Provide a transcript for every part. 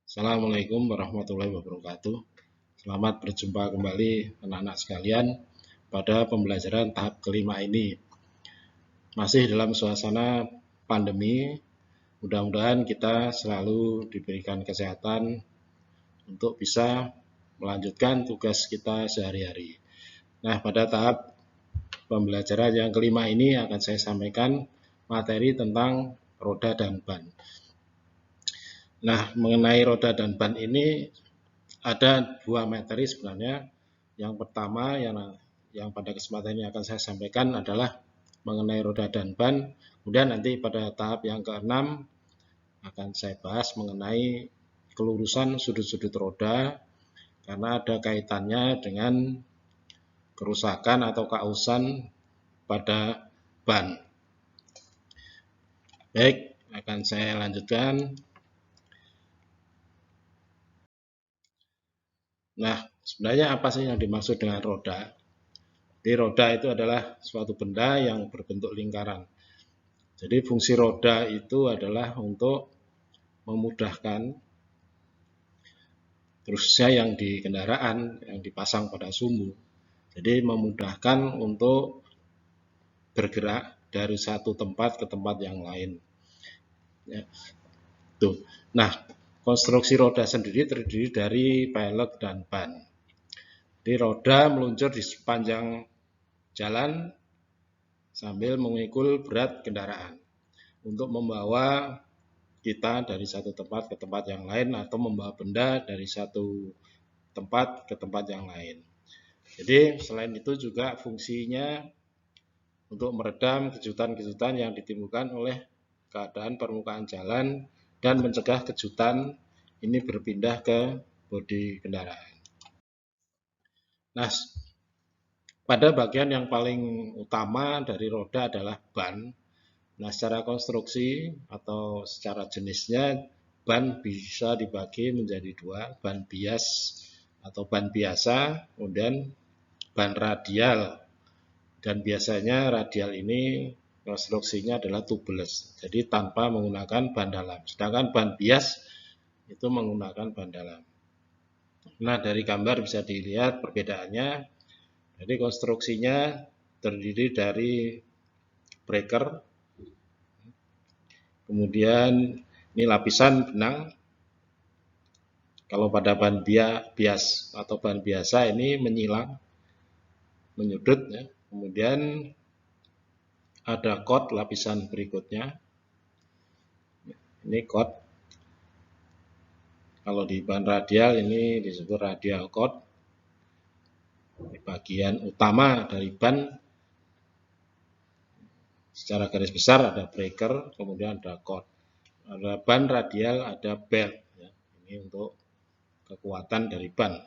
Assalamualaikum warahmatullahi wabarakatuh. Selamat berjumpa kembali anak-anak sekalian pada pembelajaran tahap kelima ini. Masih dalam suasana pandemi, mudah-mudahan kita selalu diberikan kesehatan untuk bisa melanjutkan tugas kita sehari-hari. Nah, pada tahap pembelajaran yang kelima ini akan saya sampaikan materi tentang roda dan ban. Nah, mengenai roda dan ban ini ada dua materi sebenarnya. Yang pertama yang pada kesempatan ini akan saya sampaikan adalah mengenai roda dan ban. Kemudian nanti pada tahap yang keenam akan saya bahas mengenai kelurusan sudut-sudut roda karena ada kaitannya dengan kerusakan atau keausan pada ban. Baik, akan saya lanjutkan. Nah, sebenarnya apa sih yang dimaksud dengan roda? Jadi roda itu adalah suatu benda yang berbentuk lingkaran. Jadi fungsi roda itu adalah untuk memudahkan, khususnya yang di kendaraan yang dipasang pada sumbu. Jadi memudahkan untuk bergerak dari satu tempat ke tempat yang lain. Ya, tuh. Nah, konstruksi roda sendiri terdiri dari pelek dan ban. Jadi roda meluncur di sepanjang jalan sambil memikul berat kendaraan untuk membawa kita dari satu tempat ke tempat yang lain atau membawa benda dari satu tempat ke tempat yang lain. Jadi selain itu juga fungsinya untuk meredam kejutan-kejutan yang ditimbulkan oleh keadaan permukaan jalan dan mencegah kejutan ini berpindah ke bodi kendaraan. Nah, pada bagian yang paling utama dari roda adalah ban. Nah, secara konstruksi atau secara jenisnya, ban bisa dibagi menjadi dua, ban bias atau ban biasa, kemudian ban radial. Dan biasanya radial ini konstruksinya adalah tubeless, jadi tanpa menggunakan ban dalam. Sedangkan ban bias itu menggunakan ban dalam. Nah, dari gambar bisa dilihat perbedaannya. Jadi konstruksinya terdiri dari breaker, kemudian ini lapisan benang. Kalau pada ban bias atau ban biasa ini menyilang, menyudut ya. Kemudian ada kot lapisan berikutnya. Ini kot. Kalau di ban radial ini disebut radial kot. Di bagian utama dari ban secara garis besar ada breaker, kemudian ada kot. Ada ban radial, ada belt. Ya. Ini untuk kekuatan dari ban.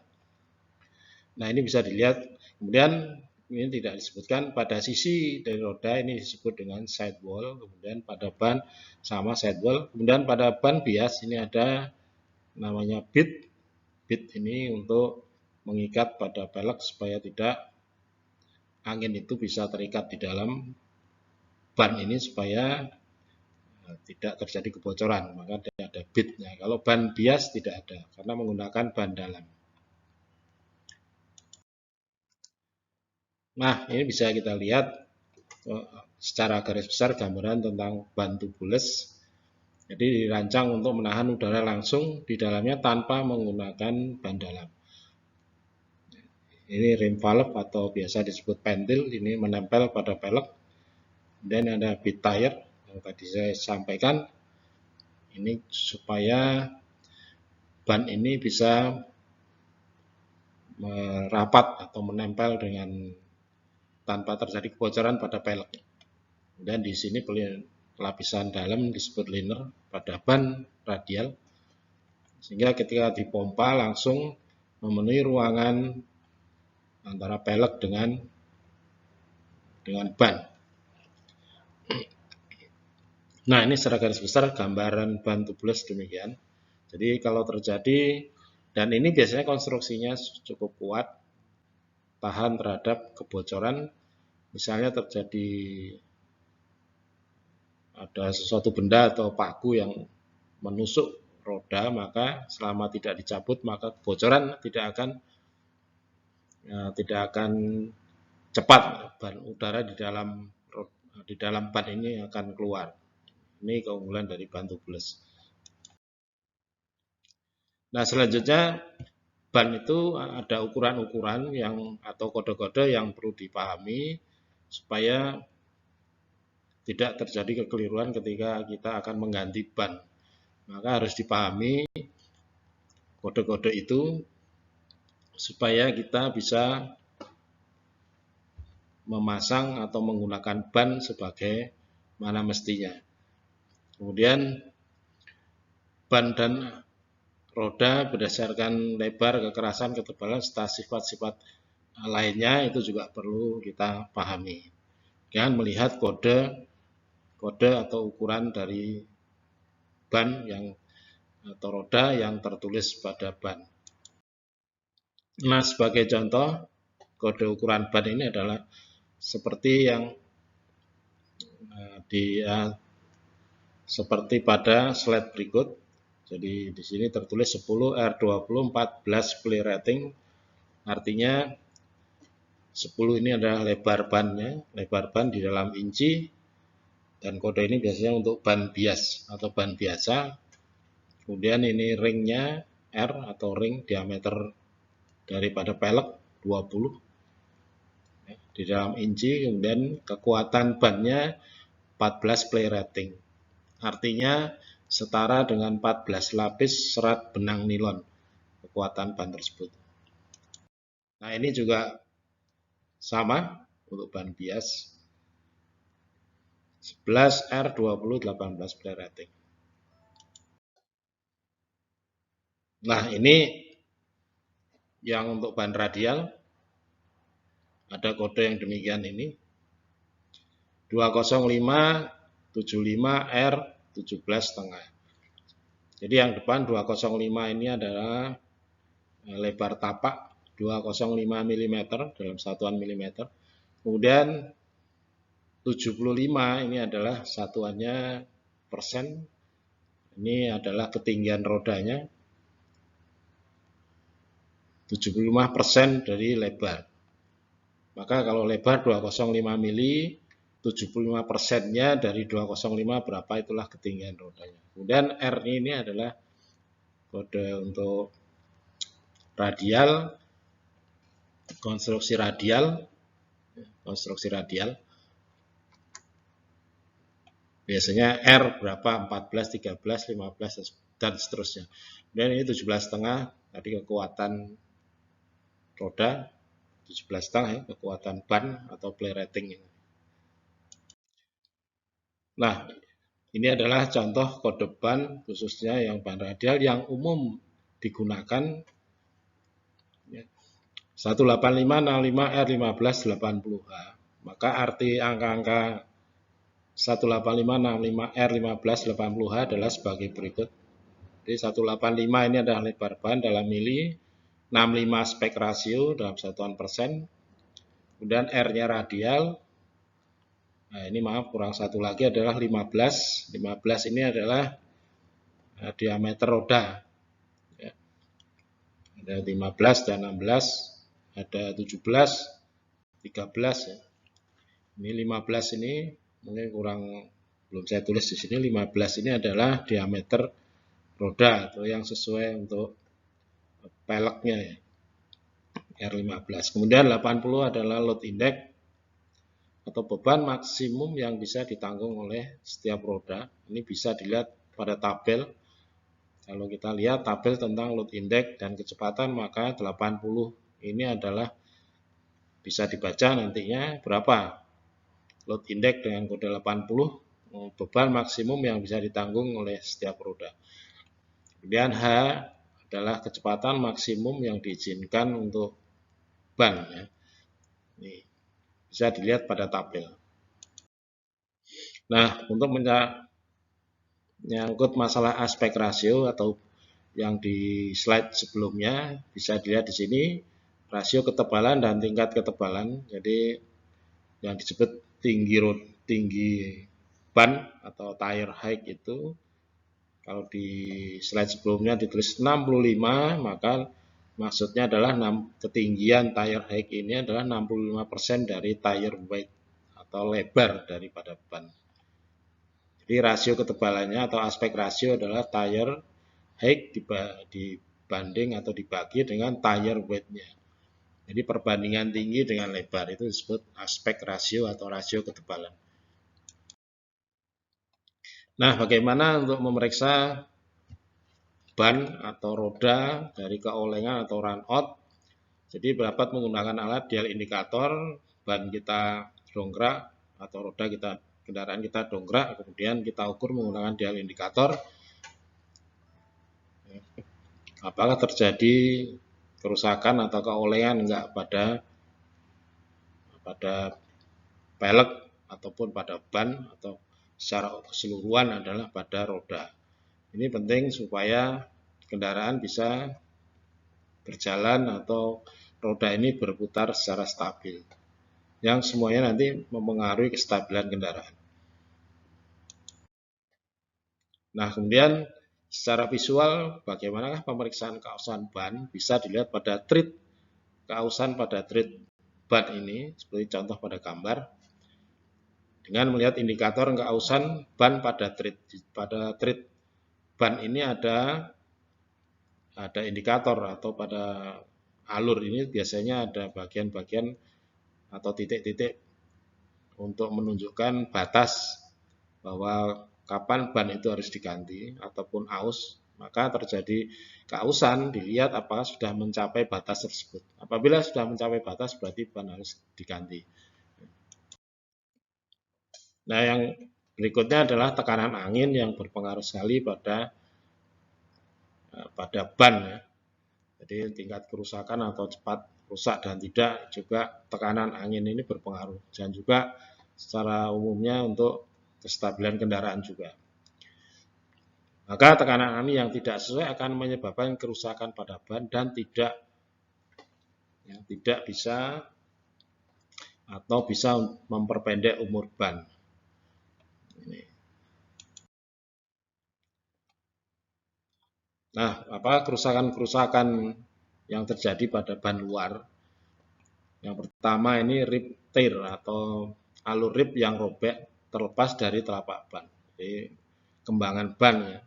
Nah, ini bisa dilihat. Kemudian ini tidak disebutkan pada sisi dari roda ini disebut dengan sidewall. Kemudian pada ban sama sidewall. Kemudian pada ban bias ini ada namanya bit. Bit ini untuk mengikat pada pelek supaya tidak angin itu bisa terikat di dalam ban ini supaya tidak terjadi kebocoran, maka ada bitnya. Kalau ban bias tidak ada karena menggunakan ban dalam. Nah, ini bisa kita lihat secara garis besar gambaran tentang ban tubeless. Jadi dirancang untuk menahan udara langsung di dalamnya tanpa menggunakan ban dalam. Ini rim valve atau biasa disebut pentil, ini menempel pada pelek. Dan ada bit tire yang tadi saya sampaikan. Ini supaya ban ini bisa merapat atau menempel dengan tanpa terjadi kebocoran pada pelek. Dan di sini lapisan dalam disebut liner pada ban radial, sehingga ketika dipompa langsung memenuhi ruangan antara pelek dengan ban. Nah, ini secara garis besar gambaran ban tubeless demikian. Jadi kalau terjadi, dan ini biasanya konstruksinya cukup kuat, tahan terhadap kebocoran. Misalnya terjadi ada sesuatu benda atau paku yang menusuk roda, maka selama tidak dicabut maka kebocoran tidak akan cepat. Ban udara di dalam ban ini akan keluar. Ini keunggulan dari ban tubeless. Nah, selanjutnya ban itu ada ukuran-ukuran atau kode-kode yang perlu dipahami supaya tidak terjadi kekeliruan ketika kita akan mengganti ban. Maka harus dipahami kode-kode itu supaya kita bisa memasang atau menggunakan ban sebagai mana mestinya. Kemudian ban dan roda berdasarkan lebar, kekerasan, ketebalan, serta sifat-sifat lainnya itu juga perlu kita pahami. Dengan melihat kode atau ukuran dari ban atau roda yang tertulis pada ban. Nah, sebagai contoh, kode ukuran ban ini adalah seperti yang seperti pada slide berikut. Jadi di sini tertulis 10 R20 14 play rating. Artinya 10 ini adalah lebar bannya, lebar ban di dalam inci, dan kode ini biasanya untuk ban bias atau ban biasa. Kemudian ini ringnya R atau ring diameter daripada pelek 20 di dalam inci. Kemudian kekuatan bannya 14 play rating. Artinya setara dengan 14 lapis serat benang nilon kekuatan ban tersebut. Nah, ini juga sama untuk ban bias 11 R20 18 play rating. Nah, ini yang untuk ban radial ada kode yang demikian ini 205 75 R 17,5. Jadi yang depan 205 ini adalah lebar tapak 205 mm dalam satuan mm. Kemudian 75 ini adalah satuannya persen. Ini adalah ketinggian rodanya. 75% dari lebar. Maka kalau lebar 205 mili, 75%-nya dari 205 berapa, itulah ketinggian rodanya. Kemudian R ini adalah kode untuk radial, konstruksi radial. Biasanya R berapa, 14, 13, 15, dan seterusnya. Dan ini 17,5, tadi kekuatan roda, 17,5 ya, kekuatan ban atau play rating ini. Nah, ini adalah contoh kode ban khususnya yang ban radial yang umum digunakan 18565R1580H. Maka arti angka-angka 18565R1580H adalah sebagai berikut. Jadi 185 ini adalah lebar ban dalam mili, 65 spek rasio dalam satuan persen, kemudian R-nya radial. Nah, ini maaf kurang satu lagi adalah 15. 15 ini adalah diameter roda. Ya. Ada 15 dan 16, ada 17, 13 ya. Ini 15 ini mungkin belum saya tulis di sini. 15 ini adalah diameter roda atau yang sesuai untuk peleknya ya. R15. Kemudian 80 adalah load index atau beban maksimum yang bisa ditanggung oleh setiap roda. Ini bisa dilihat pada tabel. Kalau kita lihat tabel tentang load index dan kecepatan, maka 80 ini adalah bisa dibaca nantinya berapa load index dengan kode 80, beban maksimum yang bisa ditanggung oleh setiap roda. Kemudian H adalah kecepatan maksimum yang diizinkan untuk ban ya. Ini bisa dilihat pada tabel. Nah, untuk menyangkut masalah aspek rasio atau yang di slide sebelumnya, bisa dilihat di sini rasio ketebalan dan tingkat ketebalan. Jadi yang disebut tinggi ban atau tire height itu Kalau di slide sebelumnya ditulis 65, maka maksudnya adalah ketinggian tire height ini adalah 65% dari tire weight atau lebar daripada ban. Jadi rasio ketebalannya atau aspek rasio adalah tire height dibanding atau dibagi dengan tire weight-nya. Jadi perbandingan tinggi dengan lebar itu disebut aspek rasio atau rasio ketebalan. Nah, bagaimana untuk memeriksa ban atau roda dari keolengan atau run out? Jadi dapat menggunakan alat dial indikator, ban kita dongkrak atau roda kita kendaraan kita dongkrak, kemudian kita ukur menggunakan dial indikator apakah terjadi kerusakan atau keolengan enggak pada pelek ataupun pada ban atau secara keseluruhan adalah pada roda. Ini penting supaya kendaraan bisa berjalan atau roda ini berputar secara stabil. Yang semuanya nanti mempengaruhi kestabilan kendaraan. Nah, kemudian secara visual bagaimanakah pemeriksaan keausan ban? Bisa dilihat pada treat keausan pada treat ban ini, seperti contoh pada gambar. Dengan melihat indikator keausan ban pada treat ban ini ada indikator atau pada alur ini biasanya ada bagian-bagian atau titik-titik untuk menunjukkan batas bahwa kapan ban itu harus diganti ataupun aus, maka terjadi keausan, dilihat apakah sudah mencapai batas tersebut. Apabila sudah mencapai batas berarti ban harus diganti. Nah, yang berikutnya adalah tekanan angin yang berpengaruh sekali pada ban ya. Jadi tingkat kerusakan atau cepat rusak dan tidak, juga tekanan angin ini berpengaruh, dan juga secara umumnya untuk kestabilan kendaraan juga. Maka tekanan angin yang tidak sesuai akan menyebabkan kerusakan pada ban dan tidak bisa atau bisa memperpendek umur ban. Nah, kerusakan-kerusakan yang terjadi pada ban luar? Yang pertama ini rib tear atau alur rib yang robek terlepas dari telapak ban. Jadi kembangan ban ya.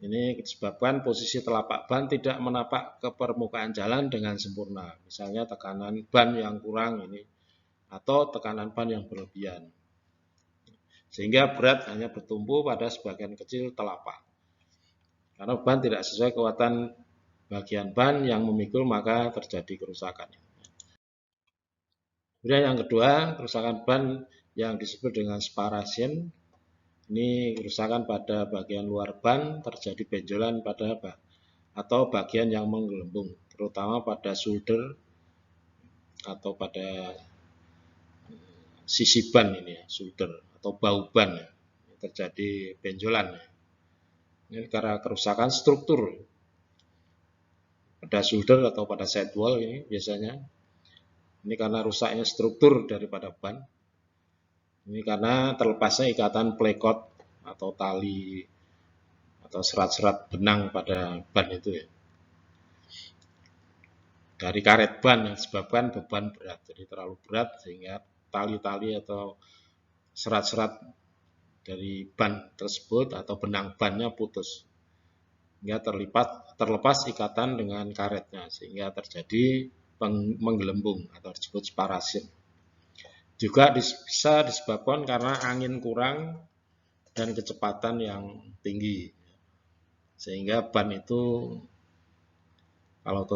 Ini disebabkan posisi telapak ban tidak menapak ke permukaan jalan dengan sempurna. Misalnya tekanan ban yang kurang ini atau tekanan ban yang berlebihan. Sehingga berat hanya bertumpu pada sebagian kecil telapak. Karena ban tidak sesuai kekuatan bagian ban yang memikul, maka terjadi kerusakan. Kemudian yang kedua, kerusakan ban yang disebut dengan sparation. Ini kerusakan pada bagian luar ban, terjadi benjolan pada atau bagian yang menggelembung, terutama pada shoulder atau pada sisi ban ini ya, shoulder atau bau ban ya, terjadi benjolan. Ini karena kerusakan struktur pada shoulder atau pada sidewall ini biasanya. Ini karena rusaknya struktur daripada ban. Ini karena terlepasnya ikatan plekot atau tali atau serat-serat benang pada ban itu ya. Dari karet ban yang disebabkan beban berat. Jadi terlalu berat sehingga tali-tali atau serat-serat dari ban tersebut atau benang bannya putus. Hingga terlepas ikatan dengan karetnya sehingga terjadi menggelembung atau disebut sparation. Juga bisa disebabkan karena angin kurang dan kecepatan yang tinggi. Sehingga ban itu kalau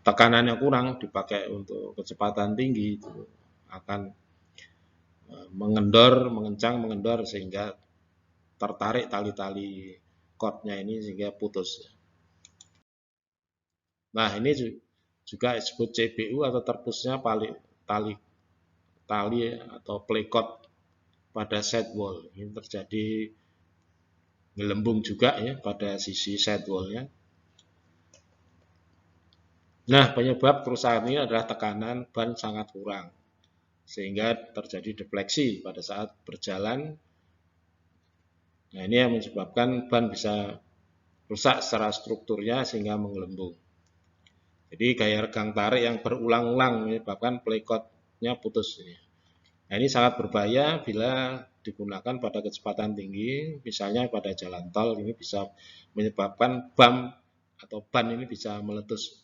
tekanannya kurang dipakai untuk kecepatan tinggi itu akan mengendor sehingga tertarik tali-tali kotnya ini sehingga putus. Nah, ini juga disebut CBU atau terputusnya tali atau plekot pada sidewall. Ini terjadi gelembung juga ya pada sisi sidewallnya. Nah, penyebab kerusakan ini adalah tekanan ban sangat kurang, sehingga terjadi defleksi pada saat berjalan Nah, ini yang menyebabkan ban bisa rusak secara strukturnya sehingga menggelembung. Jadi gaya regang tarik yang berulang-ulang menyebabkan playkotnya putus. Nah, ini sangat berbahaya bila digunakan pada kecepatan tinggi, misalnya pada jalan tol, ini bisa menyebabkan bam atau ban ini bisa meletus.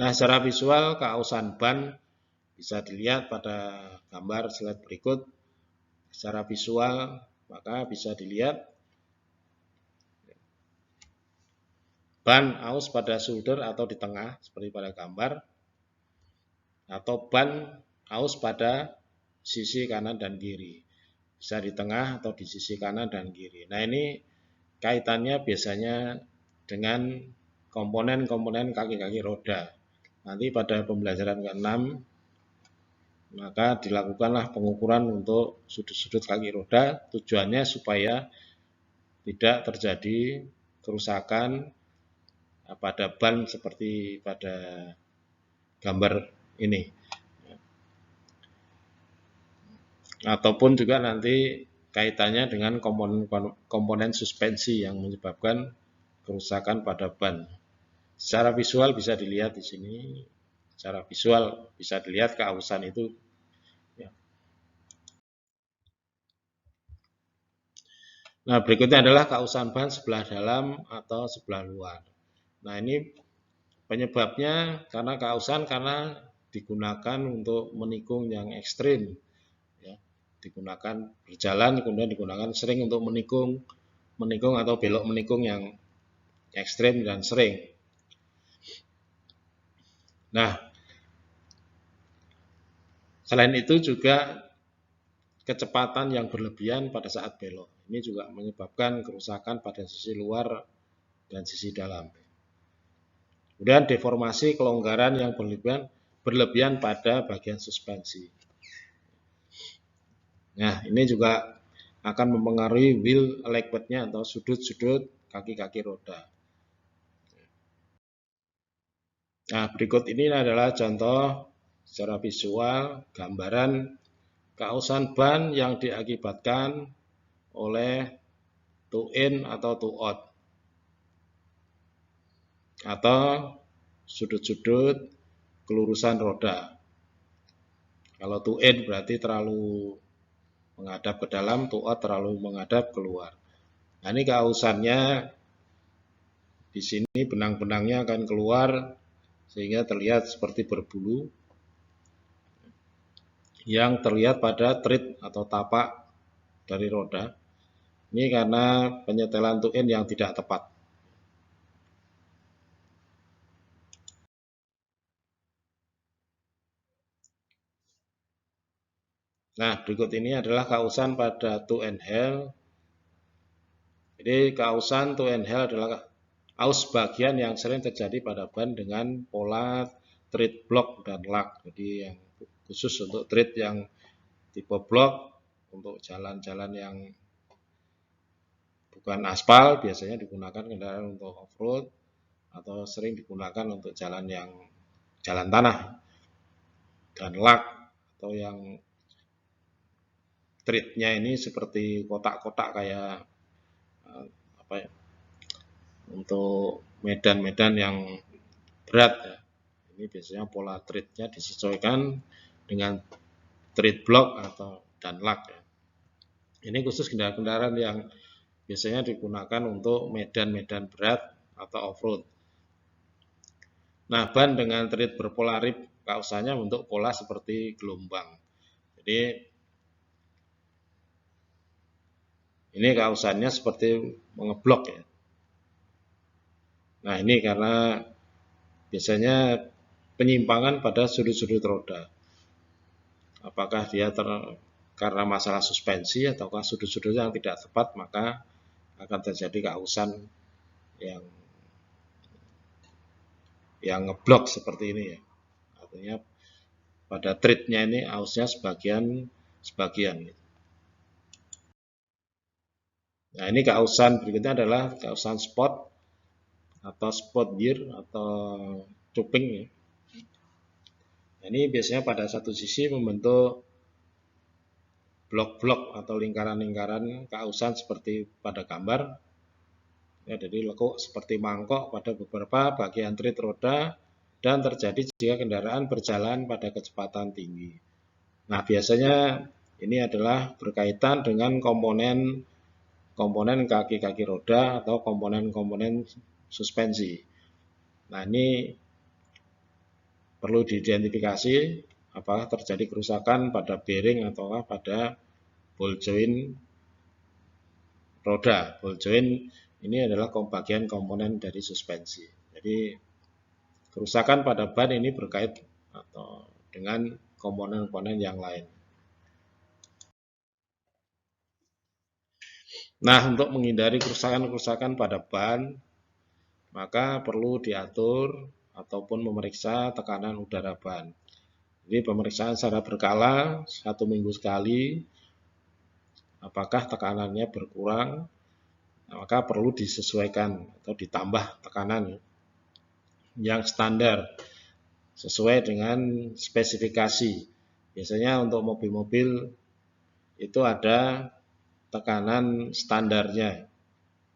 Nah, secara visual keausan ban bisa dilihat pada gambar slide berikut. Secara visual maka bisa dilihat ban aus pada shoulder atau di tengah seperti pada gambar, atau ban aus pada sisi kanan dan kiri. Bisa di tengah atau di sisi kanan dan kiri. Nah, ini kaitannya biasanya dengan komponen-komponen kaki-kaki roda. Nanti pada pembelajaran ke-6 maka dilakukanlah pengukuran untuk sudut-sudut kaki roda, tujuannya supaya tidak terjadi kerusakan pada ban seperti pada gambar ini. Ataupun juga nanti kaitannya dengan komponen suspensi yang menyebabkan kerusakan pada ban. Secara visual bisa dilihat di sini. Secara visual bisa dilihat keausan itu. Nah, berikutnya adalah keausan ban sebelah dalam atau sebelah luar. Nah, ini penyebabnya karena keausan karena digunakan untuk menikung yang ekstrim. Ya, digunakan berjalan, kemudian digunakan sering untuk menikung atau belok menikung yang ekstrim dan sering. Nah, selain itu juga kecepatan yang berlebihan pada saat belok. Ini juga menyebabkan kerusakan pada sisi luar dan sisi dalam. Kemudian deformasi kelonggaran yang berlebihan pada bagian suspensi. Nah, ini juga akan mempengaruhi wheel alignment-nya atau sudut-sudut kaki-kaki roda. Nah, berikut ini adalah contoh secara visual gambaran keausan ban yang diakibatkan oleh toe in atau toe out atau sudut-sudut kelurusan roda. Kalau toe in berarti terlalu menghadap ke dalam, toe out terlalu menghadap keluar. Nah, ini keausannya di sini benang-benangnya akan keluar sehingga terlihat seperti berbulu yang terlihat pada tread atau tapak dari roda. Ini karena penyetelan toe in yang tidak tepat. Nah, berikut ini adalah keausan pada toe and heel. Jadi keausan toe and heel adalah aus bagian yang sering terjadi pada ban dengan pola tread block dan lug. Jadi yang khusus untuk tread yang tipe block, untuk jalan-jalan yang bukan aspal biasanya digunakan kendaraan untuk off-road atau sering digunakan untuk jalan tanah, dan lug atau yang treadnya ini seperti kotak-kotak kayak apa ya, untuk medan-medan yang berat ya. Ini biasanya pola treadnya disesuaikan dengan tread block atau dan lug ya. Ini khusus kendaraan-kendaraan yang biasanya digunakan untuk medan-medan berat atau off-road. Nah, ban dengan tread berpolarif keausannya untuk pola seperti gelombang. Jadi ini keausannya seperti mengeblok ya. Nah, ini karena biasanya penyimpangan pada sudut-sudut roda. Apakah dia karena masalah suspensi ataukah sudut-sudut yang tidak tepat, maka akan terjadi keausan yang ngeblok seperti ini ya. Artinya pada treadnya ini ausnya sebagian. Nah, ini keausan berikutnya adalah keausan spot atau spot gear atau cuping ya. Nah, ini biasanya pada satu sisi membentuk blok-blok atau lingkaran-lingkaran kausan seperti pada gambar. Ya, jadi lekuk seperti mangkok pada beberapa bagian trit roda dan terjadi jika kendaraan berjalan pada kecepatan tinggi. Nah, biasanya ini adalah berkaitan dengan komponen kaki-kaki roda atau komponen-komponen suspensi. Nah, ini perlu diidentifikasi apakah terjadi kerusakan pada bearing atau pada ball joint roda. Ball joint ini adalah bagian komponen dari suspensi. Jadi kerusakan pada ban ini berkait atau dengan komponen-komponen yang lain. Nah, untuk menghindari kerusakan-kerusakan pada ban, maka perlu diatur ataupun memeriksa tekanan udara ban. Jadi pemeriksaan secara berkala 1 minggu sekali, apakah tekanannya berkurang, maka perlu disesuaikan atau ditambah tekanan yang standar sesuai dengan spesifikasi. Biasanya untuk mobil-mobil itu ada tekanan standarnya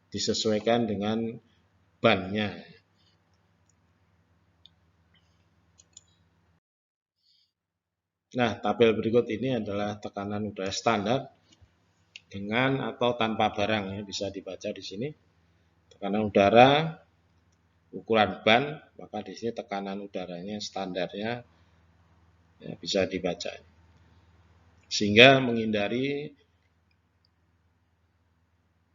disesuaikan dengan bannya. Nah, tabel berikut ini adalah tekanan udara standar dengan atau tanpa barang, ya, bisa dibaca di sini. Tekanan udara, ukuran ban, maka di sini tekanan udaranya standarnya ya, bisa dibaca. Sehingga menghindari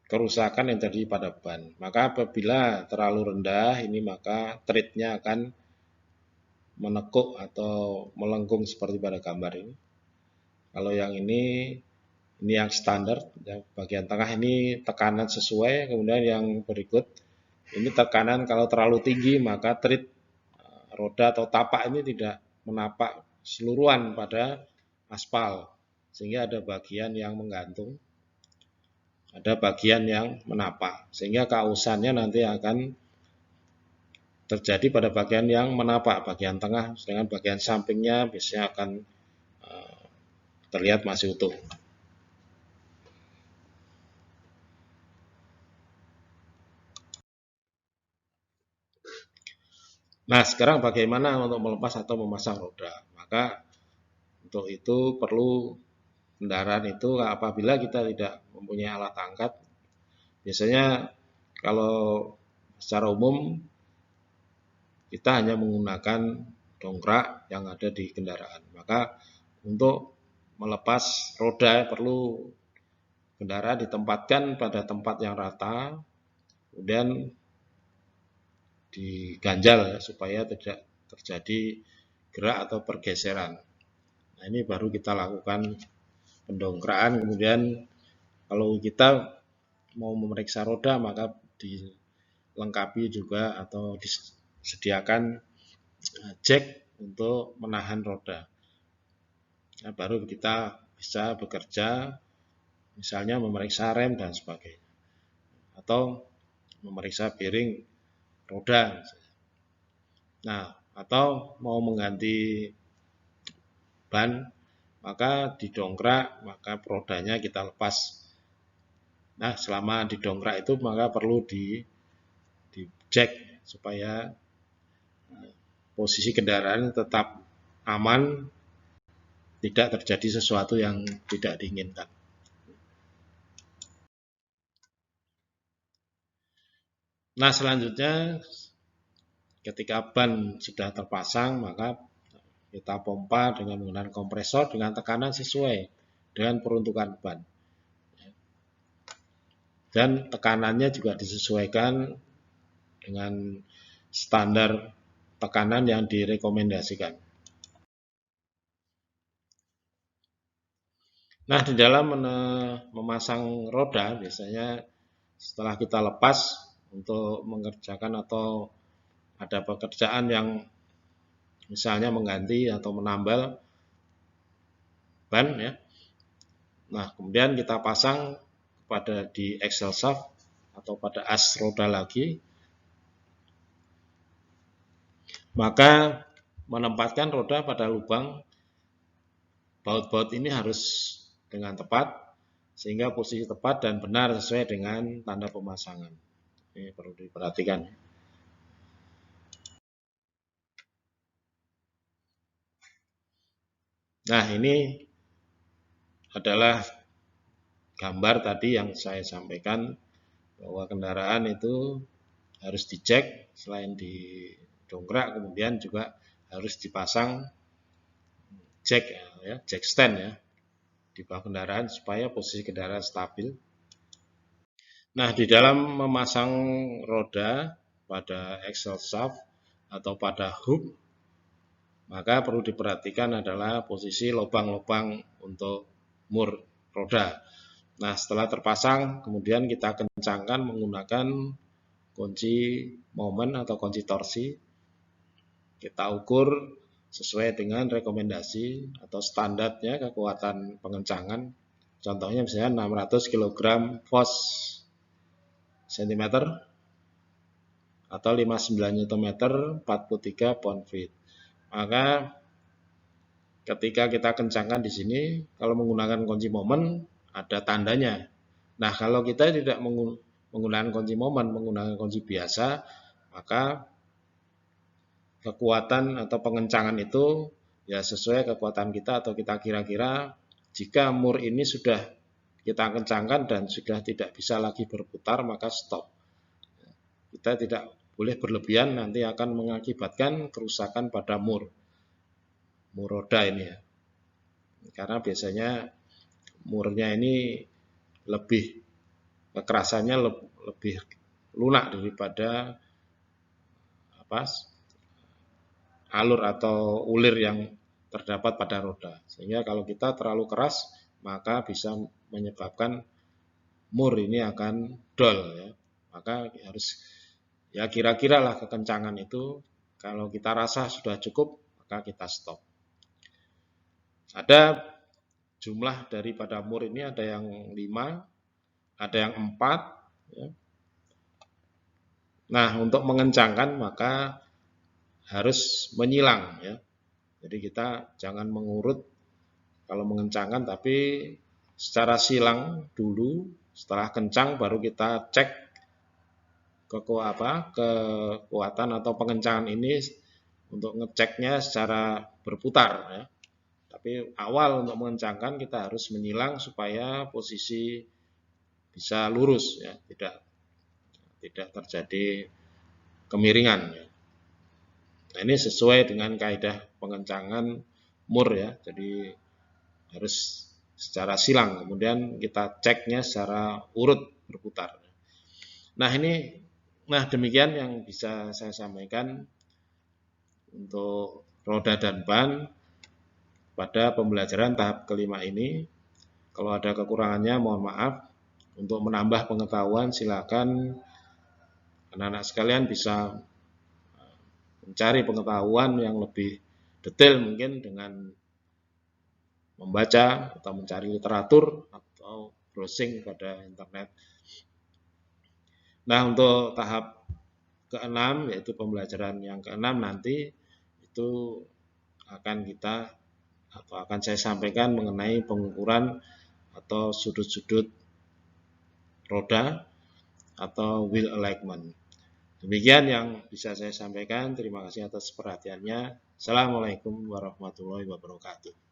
kerusakan yang terjadi pada ban. Maka apabila terlalu rendah ini maka treadnya akan menekuk atau melengkung seperti pada gambar ini. Kalau yang ini yang standar, yang bagian tengah ini tekanan sesuai, kemudian yang berikut ini tekanan kalau terlalu tinggi maka tread roda atau tapak ini tidak menapak seluruhan pada aspal, sehingga ada bagian yang menggantung, ada bagian yang menapak, sehingga kausannya nanti akan terjadi pada bagian yang menapak, bagian tengah, sedangkan bagian sampingnya biasanya akan terlihat masih utuh. Nah, sekarang bagaimana untuk melepas atau memasang roda? Maka untuk itu perlu kendaraan itu apabila kita tidak mempunyai alat angkat, biasanya kalau secara umum kita hanya menggunakan dongkrak yang ada di kendaraan. Maka untuk melepas roda perlu kendaraan ditempatkan pada tempat yang rata, kemudian diganjal ya, supaya tidak terjadi gerak atau pergeseran. Nah, ini baru kita lakukan pendongkrakan. Kemudian kalau kita mau memeriksa roda maka dilengkapi juga atau disediakan jack untuk menahan roda. Nah, baru kita bisa bekerja, misalnya memeriksa rem dan sebagainya, atau memeriksa bearing roda. Nah, atau mau mengganti ban, maka didongkrak, maka rodanya kita lepas. Nah, selama didongkrak itu maka perlu di jack supaya posisi kendaraan tetap aman, tidak terjadi sesuatu yang tidak diinginkan. Nah, selanjutnya ketika ban sudah terpasang, maka kita pompa dengan menggunakan kompresor dengan tekanan sesuai dengan peruntukan ban. Dan tekanannya juga disesuaikan dengan standar tekanan yang direkomendasikan. Nah, di dalam memasang roda, biasanya setelah kita lepas untuk mengerjakan atau ada pekerjaan yang misalnya mengganti atau menambal ban, ya. Nah, kemudian kita pasang pada di axle shaft atau pada as roda lagi, maka menempatkan roda pada lubang baut-baut ini harus dengan tepat, sehingga posisi tepat dan benar sesuai dengan tanda pemasangan. Ini perlu diperhatikan. Nah, ini adalah gambar tadi yang saya sampaikan, bahwa kendaraan itu harus dicek, selain didongkrak kemudian juga harus dipasang jack stand ya di bawah kendaraan supaya posisi kendaraan stabil. Nah, di dalam memasang roda pada axle shaft atau pada hook, maka perlu diperhatikan adalah posisi lubang-lubang untuk mur roda. Nah, setelah terpasang, kemudian kita kencangkan menggunakan kunci momen atau kunci torsi. Kita ukur sesuai dengan rekomendasi atau standarnya kekuatan pengencangan. Contohnya misalnya 600 kg force cm atau 59 Nm 43 pound-feet. Maka ketika kita kencangkan di sini, kalau menggunakan kunci momen ada tandanya. Nah, kalau kita tidak menggunakan kunci momen, menggunakan kunci biasa, maka kekuatan atau pengencangan itu ya sesuai kekuatan kita, atau kita kira-kira jika mur ini sudah kita kencangkan dan sudah tidak bisa lagi berputar, maka stop. Kita tidak boleh berlebihan, nanti akan mengakibatkan kerusakan pada mur roda ini ya. Karena biasanya murnya ini lebih kekerasannya lebih lunak daripada alur atau ulir yang terdapat pada roda. Sehingga kalau kita terlalu keras, maka bisa menyebabkan mur ini akan dol ya. Maka harus ya kira-kira lah kekencangan itu, kalau kita rasa sudah cukup, maka kita stop. Ada jumlah daripada mur ini, ada yang 5, ada yang 4 ya. Nah, untuk mengencangkan maka harus menyilang ya. Jadi kita jangan mengurut kalau mengencangkan, tapi secara silang dulu, setelah kencang baru kita cek kekuatan atau pengencangan ini untuk ngeceknya secara berputar ya. Tapi awal untuk mengencangkan kita harus menyilang supaya posisi bisa lurus ya, tidak terjadi kemiringan ya. Nah, ini sesuai dengan kaidah pengencangan mur ya. Jadi harus secara silang, kemudian kita ceknya secara urut berputar. Nah, demikian yang bisa saya sampaikan untuk roda dan ban pada pembelajaran tahap kelima ini. Kalau ada kekurangannya mohon maaf. Untuk menambah pengetahuan silakan anak-anak sekalian bisa mencari pengetahuan yang lebih detail mungkin dengan membaca atau mencari literatur atau browsing pada internet. Nah, untuk tahap ke-6 yaitu pembelajaran yang ke-6 nanti itu akan saya sampaikan mengenai pengukuran atau sudut-sudut roda atau wheel alignment. Demikian yang bisa saya sampaikan. Terima kasih atas perhatiannya. Assalamualaikum warahmatullahi wabarakatuh.